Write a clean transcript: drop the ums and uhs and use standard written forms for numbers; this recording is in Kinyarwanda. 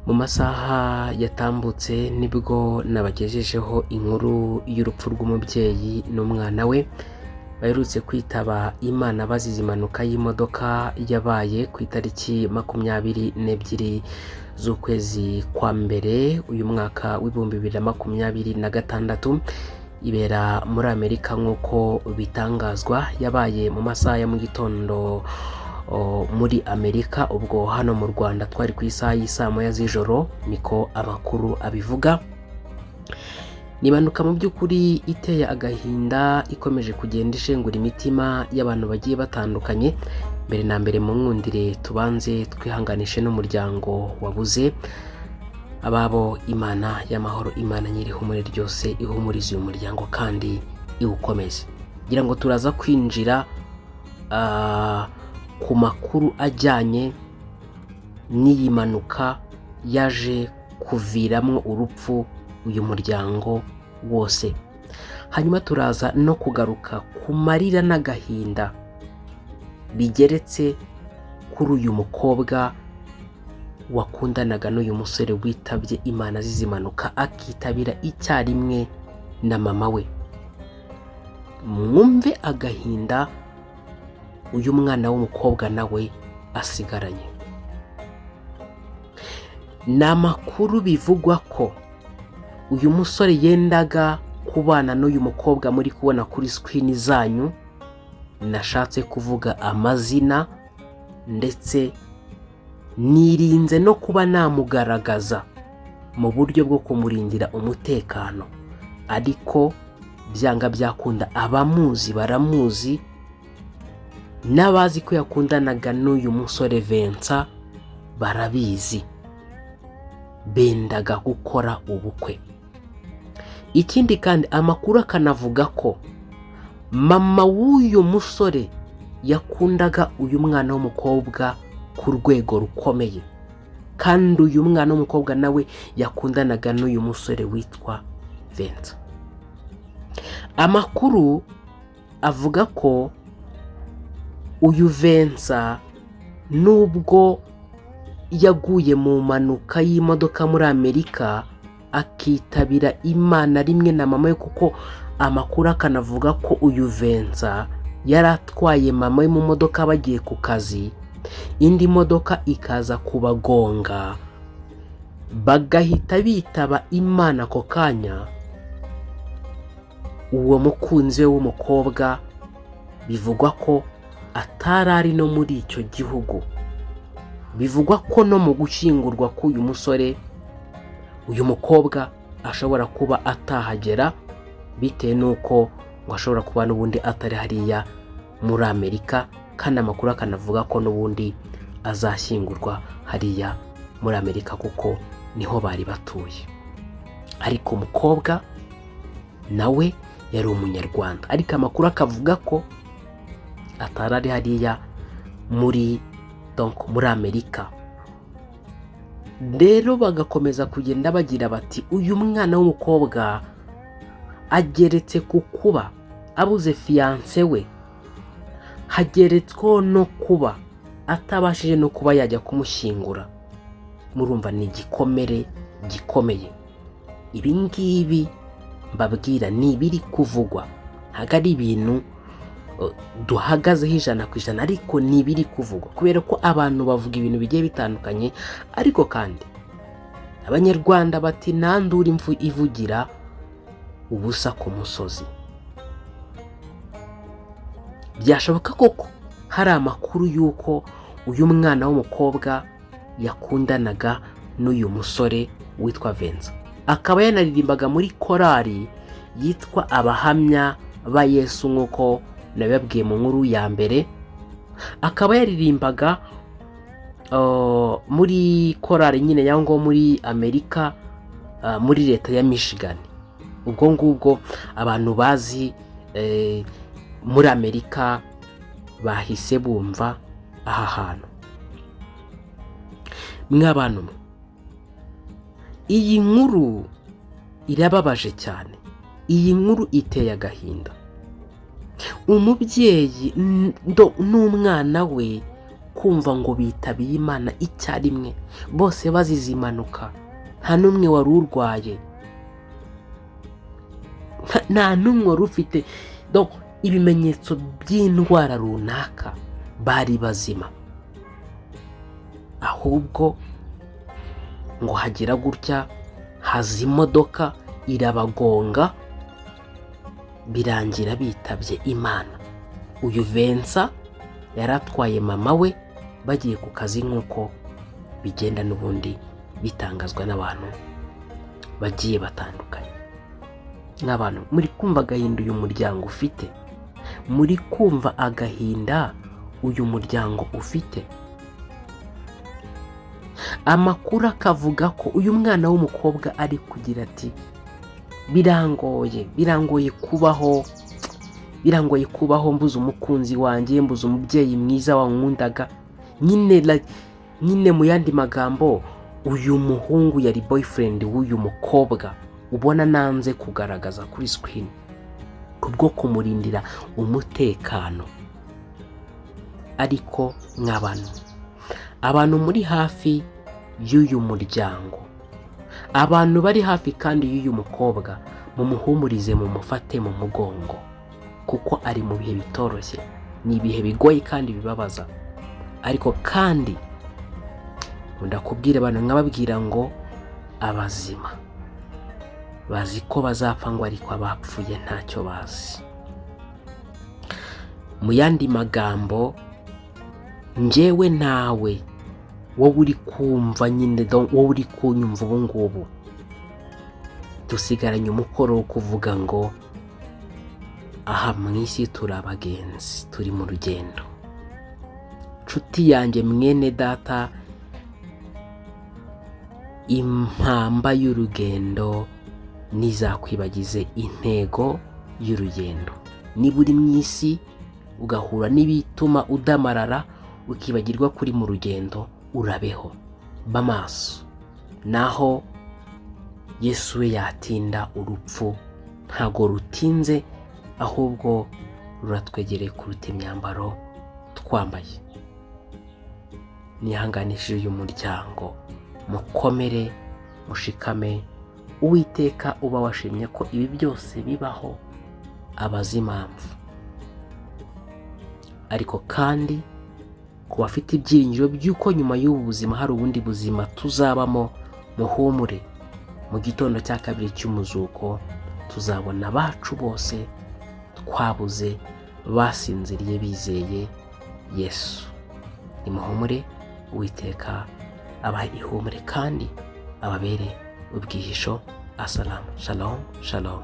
Mu masaha yatambutse nibwo nabagejejeho inkuru y'urupfu rw'umubyeyi n'umwana we baherutse kwitaba Imana bazize impanuka y'imodoka yabaye ku itariki 22 z'ukwezi kwa mbere uyu mwaka w'ibihumbi 2026 ibera muri Amerika nk'uko bitangazwa. Yabaye mu masaha ya mu gitondo muri Amerika, ubwo hano mu Rwanda twari ku isaha y'isa moya z'ijoro niko amakuru abivuga. Nibanuka mu by'ukuri iteye agahinda, ikomeje kugenda ishengura imitima y'abantu bagiye batandukanye. Mbere na mbere mu nkundire tubanze twihanganishe n'umuryango wabuze ababo. Imana y'amahoro, Imana nyir'ihumure ryose ihumurize uyu muryango kandi iwukomeze. Ngira ngo turaza kwinjira ku makuru ajyanye n'iyi mpanuka yaje kuviramwo urupfu uyu muryango wose. Hanyuma turaza no kugaruka ku marira n'agahinda bigeretse kuri uyu mukobwa wakundanaga n'uyu musore witabye Imana azize impanuka, akitabira icyarimwe na mama we. Mwumve agahinda uyu mwana w'umukobwa nawe asigaranye. Ni amakuru bivugwa ko uyu musore yendaga kubana n'uyu mukobwa muri kubona kuri screen zanyu. Nashatse kuvuga amazina ndetse nirinze no kuba namugaragaza mu buryo bwo kumurindira umutekano, ariko byanga byakunda abamuzi baramuzi, n'abazi ko yakundanaga n'uyu musore Vincent barabizi, bendaga gukora ubukwe. Ikindi kandi amakuru akanavuga ko mama w'uyu musore yakundaga uyu mwana w'umukobwa ku rwego rukomeye, kandi uyu mwana w'umukobwa nawe yakundanaga n'uyu musore witwa Vincent. Amakuru avuga ko uyu Vincent nubwo yaguye mu mpanuka y'imodoka muri Amerika akitabira Imana rimwe na mama we, kuko amakuru akanavuga ko uyu Vincent yaratwaye mama we mu modoka bagiye ku kazi, indi modoka ikaza kubagonga bagahita bitaba Imana ako kanya. Uwo mukunzi we w'umukobwa bivugwa ko atarari no muri icyo gihugu. Bivugwa ko no mu gushyingurwa k'uyu musore uyu mukobwa ashobora kuba atahagera, bitewe n'uko ngo ashobora kuba n'ubundi atari hariya muri Amerika, kandi amakuru akanavuga ko n'ubundi azashyingurwa hariya muri Amerika kuko niho bari batuye. Ariko umukobwa nawe yari umunyarwanda, ariko amakuru akavuga ko atarari hariya muri Amerika. Rero bagakomeza kugenda bagira bati uyu mwana w'umukobwa ageretse ku kuba abuze fiance we, hageretsweho no kuba atabashije no kuba yajya kumushyingura. Murumva ni igikomere gikomeye. Ibi ngibi mbabwira ni ibiri kuvugwa, ntabwo ari ibintu duhagazeho 100%, ariko ni ibiri kuvugwa kubera ko abantu bavuga ibintu bigiye bitandukanye. Ariko kandi abanyarwanda bati nandura imvu ivugira ubusa ku musozi. Byashoboka koko hari amakuru y'uko uyu mwana w'umukobwa yakundanaga n'uyu musore witwa Vincent, akaba yanaririmbaga muri korali yitwa Abahamya ba Yesu nk'uko nababwiye mu nkuru ya mbere. Akaba yaririmbaga muri korali nyine yango muri Amerika, muri leta ya Michigan. Ubwo ngubwo abantu bazi muri Amerika bahise bumva aha hantu. Mw'abantu, iyi nkuru irababaje cyane, iyi nkuru iteye agahinda. Umubyeyi n'umwana we kumva ngo bitabiye Imana icyarimwe, bose bazize impanuka, nta n'umwe wari urwaye, nta n'umwe wari ufite ibimenyetso by'indwara runaka, bari bazima. Ahubwo ngo hagira gutya haza imodoka irabagonga, birangira bitabye Imana. Uyu Vincent yari atwaye mama we bagiye ku kazi, nk'uko bigenda n'ubundi bitangazwa n'abantu bagiye batandukanye. Nk'abantu muri kumva agahinda uyu muryango ufite, muri kumva agahinda uyu muryango ufite. Amakuru akavuga ko uyu mwana w'umukobwa ari kugira ati birangoye kubaho, mbuze umukunzi wanjye, mbuze umubyeyi mwiza wankundaga. Nyine mu yandi magambo, uyu muhungu yari boyfriend w'uyu mukobwa ubona nanze kugaragaza kuri screen kubwo kumurindira umutekano. Ariko abantu muri hafi y'uyu muryango, abantu bari hafi kandi y'uyu mukobwa, mumuhumurize, mumufate mu mugongo, kuko ari mu bihe bitoroshye. Ni ibihe bigoye kandi bibabaza. Ariko kandi ndakubwira abantu, nkababwira ngo abazima bazi ko bazapfa, ngo ariko abapfuye ntacyo bazi. Mu yandi magambo, njyewe nawe, wowe uri kumva nyine, wowe uri kunyumva ubu ngubu, dusigaranye umukoro wo kuvuga ngo aha mu isi turi abagenzi, turi mu rugendo. Nshuti yanjye, mwene data, impamba y'urugendo ntizakwibagize intego y'urugendo. Niba uri mu isi ugahura n'ibituma udamarara, ukibagirwa kuri mu rugendo, urabeho, bamaso. Naho Yesu we yatinda, urupfu ntago rutinze, ahubwo ruratwegereye kuruta imyambaro twambaye. Nihanganishije uyu muryango, mukomere, mushikame. Uwiteka uba washimye ko ibi byose bibaho, abazi impamvu. Ariko kandi ku bafite ibyiringiro by'uko nyuma y'ubu buzima hari ubundi buzima tuzabamo, muhumure. Mu gitondo cya kabiri cy'umuzuko tuzabona abacu bose twabuze, basinziriye bizeye Yesu. Nimuhumure, Uwiteka abahe ihumure kandi ababere ubwihisho. Asalamu, shalom, shalom.